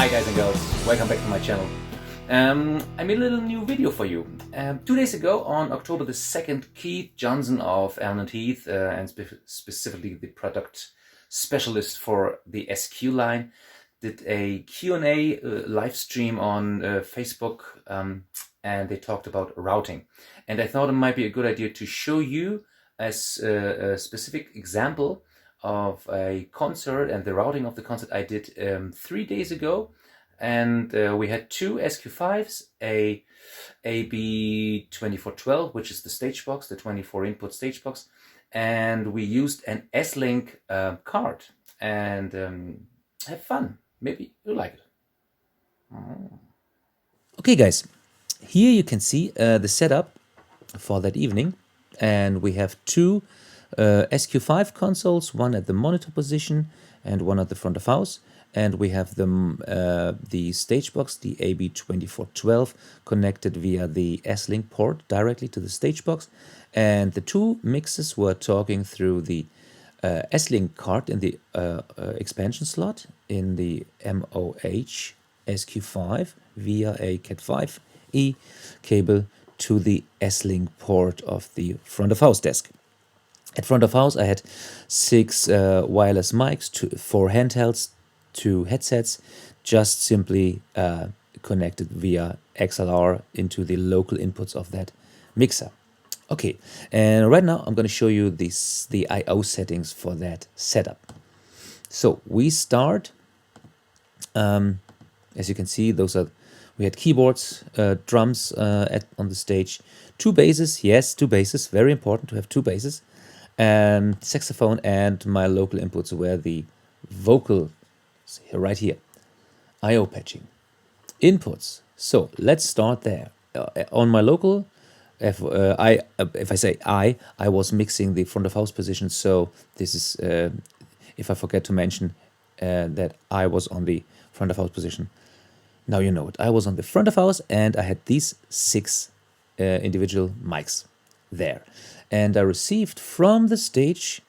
Hi guys and girls, welcome back to my channel. I made a little new video for you. 2 days ago, on October the 2nd, Keith Johnson of Allen&Heath, and specifically the product specialist for the SQ line, did a Q&A live stream on Facebook, and they talked about routing. And I thought it might be a good idea to show you as a specific example of a concert and the routing of the concert I did 3 days ago. And we had two SQ5s, a AB2412, which is the stage box, the 24 input stage box, and we used an SLink card. And have fun. Maybe you like it. Okay guys, here you can see the setup for that evening, and we have two SQ5 consoles, one at the monitor position and one at the front of house, and we have the stage box, the AB2412, connected via the SLink port directly to the stage box, and the two mixers were talking through the SLink card in the expansion slot in the MOH SQ5 via a Cat5e cable to the SLink port of the front of house desk. At front of house I had 6 wireless mics, 4 handhelds, 2 headsets, just simply connected via XLR into the local inputs of that mixer. Okay, and right now I'm going to show you the I/O settings for that setup. So we start, as you can see, we had keyboards, drums on the stage, 2 basses, yes, 2 basses, very important to have 2 basses, and saxophone, and my local inputs were the vocal, right here, I/O patching. Inputs, so let's start there. On my local, if I say I was mixing the front of house position, so this is, if I forget to mention that I was on the front of house position, now you know it. I was on the front of house and I had these 6 individual mics there. And I received from the stage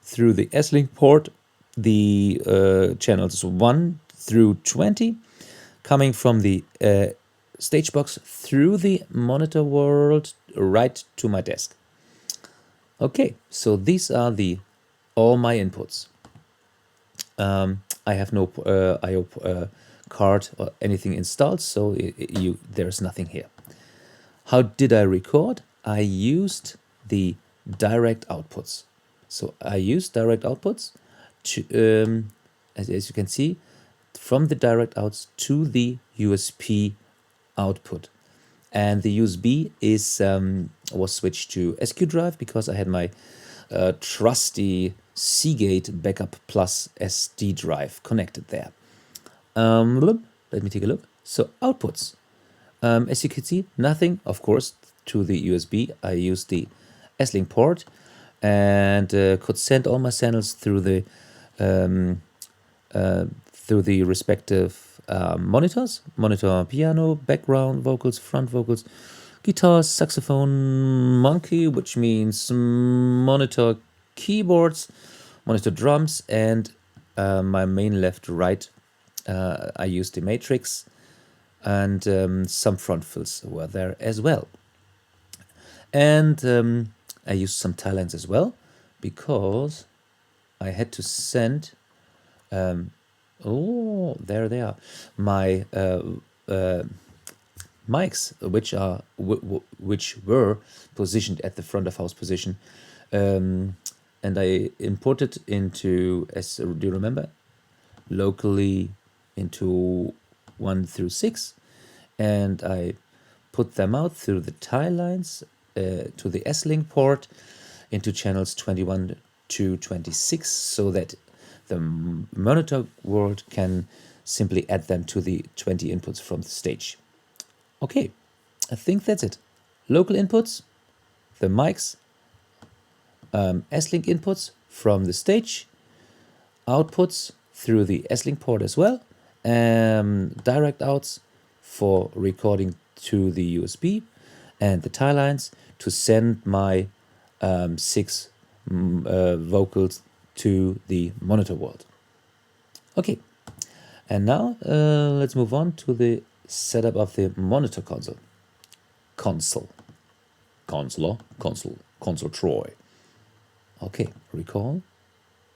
through the SLink port the channels 1 through 20, coming from the stage box through the monitor world right to my desk. Okay, so these are all my inputs. I have no I/O card or anything installed, so there's nothing here. How did I record? I used the direct outputs. So I used direct outputs to, as you can see, from the direct outs to the USB output. And the USB was switched to SQ drive because I had my trusty Seagate Backup Plus SD drive connected there. Let me take a look. So outputs, as you can see, nothing, of course, to the USB. I used the SLink port and could send all my channels through the respective monitors, monitor piano, background vocals, front vocals, guitars, saxophone, monkey, which means monitor keyboards, monitor drums, and my main left right. I used the matrix, and some front fills were there as well. And I used some tie-lines as well, because I had to send, oh, there they are, my mics, which were positioned at the front of house position, and I imported into, do you remember, locally into 1 through 6, and I put them out through the tie lines to the SLink port into channels 21 to 26, so that the monitor world can simply add them to the 20 inputs from the stage. Okay, I think that's it. Local inputs, the mics, SLink inputs from the stage, outputs through the SLink port as well, direct outs for recording to the USB, and the tie lines to send my 6 vocals to the monitor world. Okay, And now let's move on to the setup of the monitor console. Console Troy. Okay, recall.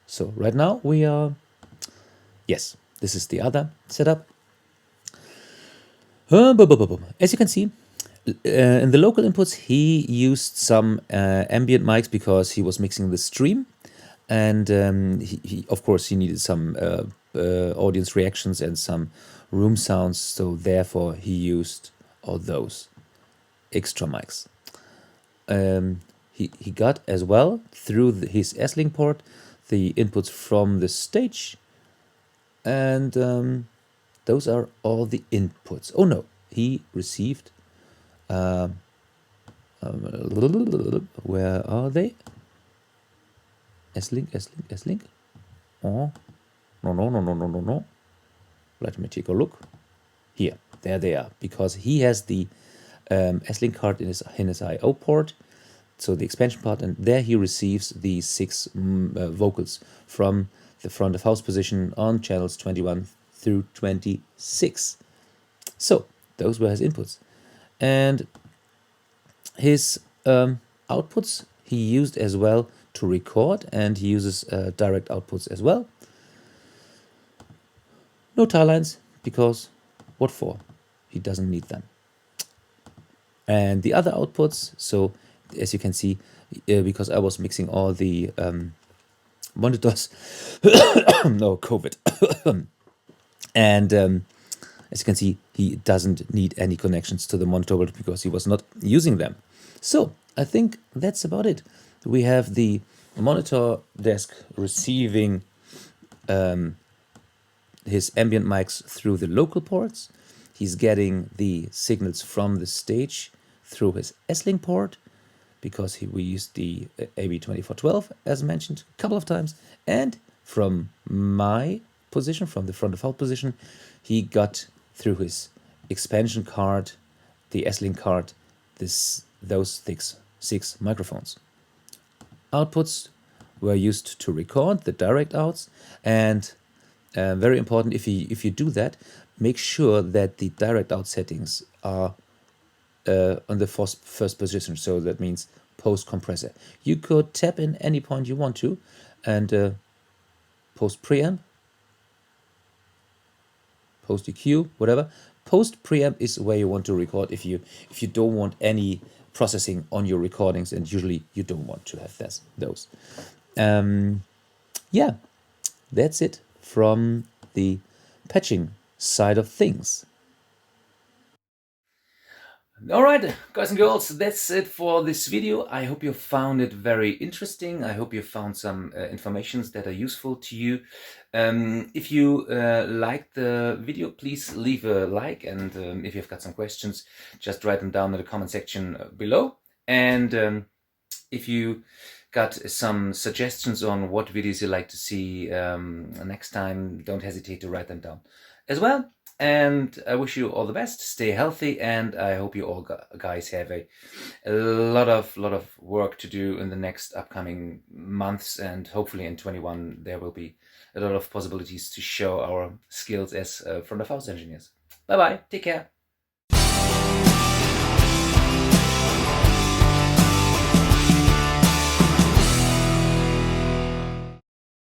So right now we are, yes, this is the other setup. As you can see, in the local inputs, he used some ambient mics because he was mixing the stream, and of course he needed some audience reactions and some room sounds. So therefore, he used all those extra mics. He got as well through his SLink port the inputs from the stage, and those are all the inputs. Oh no, he received. Where are they? S-Link. Oh, no. Let me take a look. Here, there they are. Because he has the S-Link card in his I/O port, so the expansion part, and there he receives the 6 vocals from the front of house position on channels 21 through 26. So those were his inputs, and his outputs he used as well to record, and he uses direct outputs as well. No tie lines, because what for? He doesn't need them. And the other outputs, so as you can see, because I was mixing all the monitors, no, COVID. And as you can see, he doesn't need any connections to the monitor because he was not using them. So I think that's about it. We have the monitor desk receiving his ambient mics through the local ports. He's getting the signals from the stage through his S-Link port, because we used the AB2412 as mentioned a couple of times, and from my position, from the front of house position, he got through his expansion card, the S-Link card, those 6 microphones. Outputs were used to record the direct outs, and very important, if you do that, make sure that the direct out settings are on the first position. So that means post compressor. You could tap in any point you want to, and post preamp, post EQ, whatever. Post preamp is where you want to record if you don't want any processing on your recordings, and usually you don't want to have those. Yeah, that's it from the patching side of things. Alright, guys and girls, that's it for this video. I hope you found it very interesting. I hope you found some informations that are useful to you. If you liked the video, please leave a like, and if you've got some questions, just write them down in the comment section below. And if you got some suggestions on what videos you'd like to see next time, don't hesitate to write them down as well. And I wish you all the best. Stay healthy, and I hope you all guys have a lot of work to do in the next upcoming months, and hopefully in 21 there will be a lot of possibilities to show our skills as front of house engineers. Bye bye. Take care.